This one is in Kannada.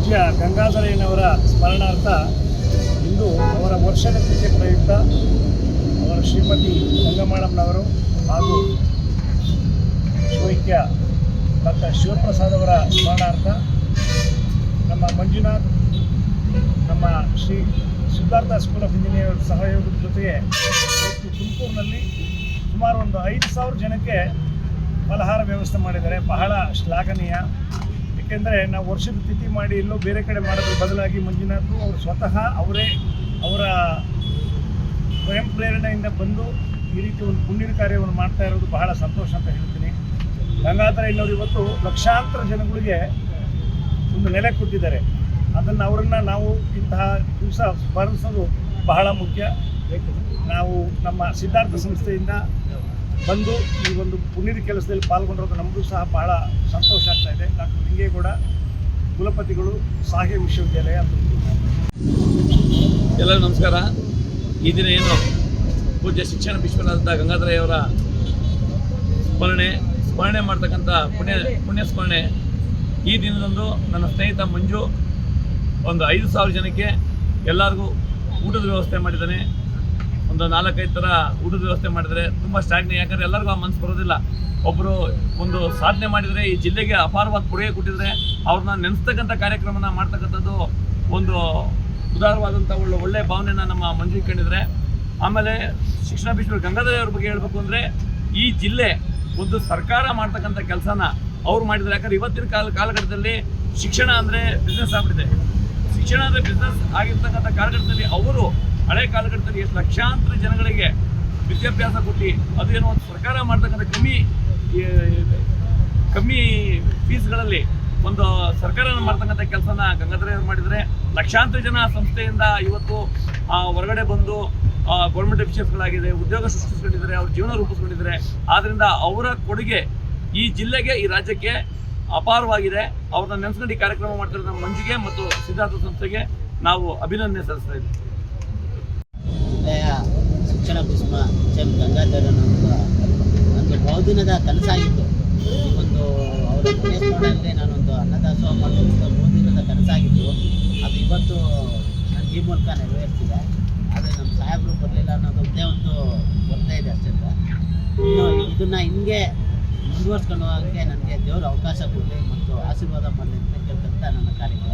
ಪೂಜ್ಯ ಗಂಗಾಧರಯ್ಯನವರ ಸ್ಮರಣಾರ್ಥ ಇಂದು ಅವರ ವರ್ಷದ ತಿಥಿ ಪ್ರಯುಕ್ತ ಅವರ ಶ್ರೀಮತಿ ಗಂಗಮ್ಮನವರು ಹಾಗೂ ಶಿವೈಕ್ಯ ಡಾಕ್ಟರ್ ಶಿವಪ್ರಸಾದ್ ಅವರ ಸ್ಮರಣಾರ್ಥ ನಮ್ಮ ಮಂಜುನಾಥ್ ನಮ್ಮ Shri Siddhartha school of engineer ಸಹಯೋಗದ ಜೊತೆಗೆ ತುಮಕೂರಿನಲ್ಲಿ ಸುಮಾರು ಒಂದು 5,000 ಜನಕ್ಕೆ ಫಲಹಾರ ವ್ಯವಸ್ಥೆ ಮಾಡಿದ್ದಾರೆ. ಬಹಳ ಶ್ಲಾಘನೀಯ. ಏಕೆಂದರೆ ನಾವು ವರ್ಷದ ತಿಥಿ ಮಾಡಿ ಎಲ್ಲೋ ಬೇರೆ ಕಡೆ ಮಾಡೋದ್ರ ಬದಲಾಗಿ ಮಂಜುನಾಥ್ ಅವರು ಸ್ವತಃ ಅವರೇ ಅವರ ಸ್ವಯಂ ಪ್ರೇರಣೆಯಿಂದ ಬಂದು ಈ ರೀತಿ ಒಂದು ಪುಣ್ಯದ ಕಾರ್ಯವನ್ನು ಮಾಡ್ತಾ ಇರೋದು ಬಹಳ ಸಂತೋಷ ಅಂತ ಹೇಳ್ತೀನಿ. ಗಂಗಾಧರಯ್ಯನವರು ಇವತ್ತು ಲಕ್ಷಾಂತರ ಜನಗಳಿಗೆ ಒಂದು ನೆಲೆ ಕೊಟ್ಟಿದ್ದಾರೆ. ಅದನ್ನು ಅವರನ್ನು ನಾವು ಇಂತಹ ದಿವಸ ಸ್ಮರಿಸೋದು ಬಹಳ ಮುಖ್ಯ. ನಾವು ನಮ್ಮ ಸಿದ್ಧಾರ್ಥ ಸಂಸ್ಥೆಯಿಂದ ಬಂದು ಈ ಒಂದು ಪುಣ್ಯದ ಕೆಲಸದಲ್ಲಿ ಪಾಲ್ಗೊಂಡಿರೋದು ನಮಗೂ ಸಹ ಬಹಳ ಸಂತೋಷ ಆಗ್ತಾ ಇದೆ. ಡಾಕ್ಟರ್ ಲಿಂಗೇಗೌಡ ಕುಲಪತಿಗಳು, ಸಾಹಿತ್ಯ ವಿಶ್ವವಿದ್ಯಾಲಯ. ಎಲ್ಲರಿಗೂ ನಮಸ್ಕಾರ. ಈ ದಿನ ಏನು ಪೂಜ್ಯ ಶಿಕ್ಷಣ ವಿಶ್ವನಾಥ ಗಂಗಾಧರಯ್ಯವರ ಸ್ಮರಣೆ ಮಾಡ್ತಕ್ಕಂಥ ಪುಣ್ಯ ಸ್ಮರಣೆ. ಈ ದಿನದಂದು ನನ್ನ ಸ್ನೇಹಿತ ಮಂಜು ಒಂದು 5,000 ಜನಕ್ಕೆ ಎಲ್ಲರಿಗೂ ಊಟದ ವ್ಯವಸ್ಥೆ ಮಾಡಿದ್ದಾನೆ. ಒಂದು 4-5 ಥರ ಊಟದ ವ್ಯವಸ್ಥೆ ಮಾಡಿದರೆ ತುಂಬ ಶ್ಲಾಘನೀಯ. ಯಾಕಂದರೆ ಎಲ್ಲರಿಗೂ ಆ ಮನಸ್ಸು ಬರೋದಿಲ್ಲ. ಒಬ್ಬರು ಒಂದು ಸಾಧನೆ ಮಾಡಿದರೆ, ಈ ಜಿಲ್ಲೆಗೆ ಅಪಾರವಾದ ಕೊಡುಗೆ ಕೊಟ್ಟಿದ್ದಾರೆ, ಅವ್ರನ್ನ ನೆನೆಸ್ತಕ್ಕಂಥ ಕಾರ್ಯಕ್ರಮನ ಮಾಡ್ತಕ್ಕಂಥದ್ದು ಒಂದು ಉದಾರವಾದಂಥ ಒಳ್ಳೆಯ ಭಾವನೆನ ನಮ್ಮ ಮಂಜು ಇಟ್ಕೊಂಡಿದ್ದಾರೆ. ಆಮೇಲೆ ಶಿಕ್ಷಣ ವಿಶ್ವ ಗಂಗಾಧರಯ್ಯವ್ರ ಬಗ್ಗೆ ಹೇಳಬೇಕು ಅಂದರೆ, ಈ ಜಿಲ್ಲೆ ಒಂದು ಸರ್ಕಾರ ಮಾಡ್ತಕ್ಕಂಥ ಕೆಲಸನ ಅವ್ರು ಮಾಡಿದ್ದಾರೆ. ಯಾಕಂದರೆ ಇವತ್ತಿನ ಕಾಲಘಟ್ಟದಲ್ಲಿ ಶಿಕ್ಷಣ ಅಂದರೆ ಬಿಸ್ನೆಸ್ ಆಗ್ಬಿಟ್ಟಿದೆ. ಶಿಕ್ಷಣ ಅಂದರೆ ಬಿಸ್ನೆಸ್ ಆಗಿರ್ತಕ್ಕಂಥ ಕಾಲಘಟ್ಟದಲ್ಲಿ ಅವರು ಹಳೆ ಕಾಲಘಟ್ಟದಲ್ಲಿ ಎಷ್ಟು ಲಕ್ಷಾಂತರ ಜನಗಳಿಗೆ ವಿದ್ಯಾಭ್ಯಾಸ ಕೊಟ್ಟು ಅದೇನೋ ಒಂದು ಸರ್ಕಾರ ಮಾಡ್ತಕ್ಕಂಥ ಕಮ್ಮಿ ಫೀಸ್ಗಳಲ್ಲಿ ಒಂದು ಸರ್ಕಾರನ ಮಾಡ್ತಕ್ಕಂಥ ಕೆಲಸನ ಗಂಗಾಧರಯ್ಯವ್ರು ಮಾಡಿದರೆ, ಲಕ್ಷಾಂತರ ಜನ ಸಂಸ್ಥೆಯಿಂದ ಇವತ್ತು ಹೊರಗಡೆ ಬಂದು ಗೌರ್ಮೆಂಟ್ ಅಫಿಷಿಯಲ್ಸ್ಗಳಾಗಿದೆ, ಉದ್ಯೋಗ ಸೃಷ್ಟಿಸ್ಕೊಂಡಿದ್ದಾರೆ, ಅವ್ರ ಜೀವನ ರೂಪಿಸ್ಕೊಂಡಿದ್ದಾರೆ. ಆದ್ದರಿಂದ ಅವರ ಕೊಡುಗೆ ಈ ಜಿಲ್ಲೆಗೆ, ಈ ರಾಜ್ಯಕ್ಕೆ ಅಪಾರವಾಗಿದೆ. ಅವ್ರನ್ನ ನೆನೆಸ್ಕೊಂಡು ಈ ಕಾರ್ಯಕ್ರಮ ಮಾಡ್ತಾರೆ. ನಮ್ಮ ಮಂಜಿಗೆ ಮತ್ತು ಸಿದ್ಧಾರ್ಥ ಸಂಸ್ಥೆಗೆ ನಾವು ಅಭಿನಂದನೆ ಸಲ್ಲಿಸ್ತಾ ಇದ್ದೀವಿ. ಜಿಲ್ಲೆಯ ಶಿಕ್ಷಣ ಭೀಷ್ಮ ಎಂ ಗಂಗಾಧರನವರ ಒಂದು ಬಹುದಿನದ ಕನಸಾಗಿತ್ತು. ಈ ಒಂದು ಅವರ ಪುಣ್ಯಸ್ಮರಣೆಯಲ್ಲಿ ನಾನೊಂದು ಅನ್ನದಾಸೋಹ ಮಾಡುವಂಥ ಬಹುದಿನದ ಕನಸಾಗಿತ್ತು. ಅದು ಇವತ್ತು ನನಗೆ ಈ ಮೂಲಕ ನೆರವೇರ್ತಿದೆ. ಆದರೆ ನಮ್ಮ ಸಾಹೇಬರು ಬರಲಿಲ್ಲ ಅನ್ನೋದು ಒಂದೇ ಒಂದು ಕೊರತೆ ಇದೆ ಅಷ್ಟೇ. ಇದನ್ನು ಹಿಂಗೆ ಮುಂದುವರ್ಸ್ಕೊಂಡು ಹೋಗೋಕ್ಕೆ ನನಗೆ ದೇವರು ಅವಕಾಶ ಕೊಡಲಿ ಮತ್ತು ಆಶೀರ್ವಾದ ಮಾಡಲಿ ಅಂತ ಕೇಳ್ಕೊಂತ ನನ್ನ ಕಾರ್ಯಕ್ರಮ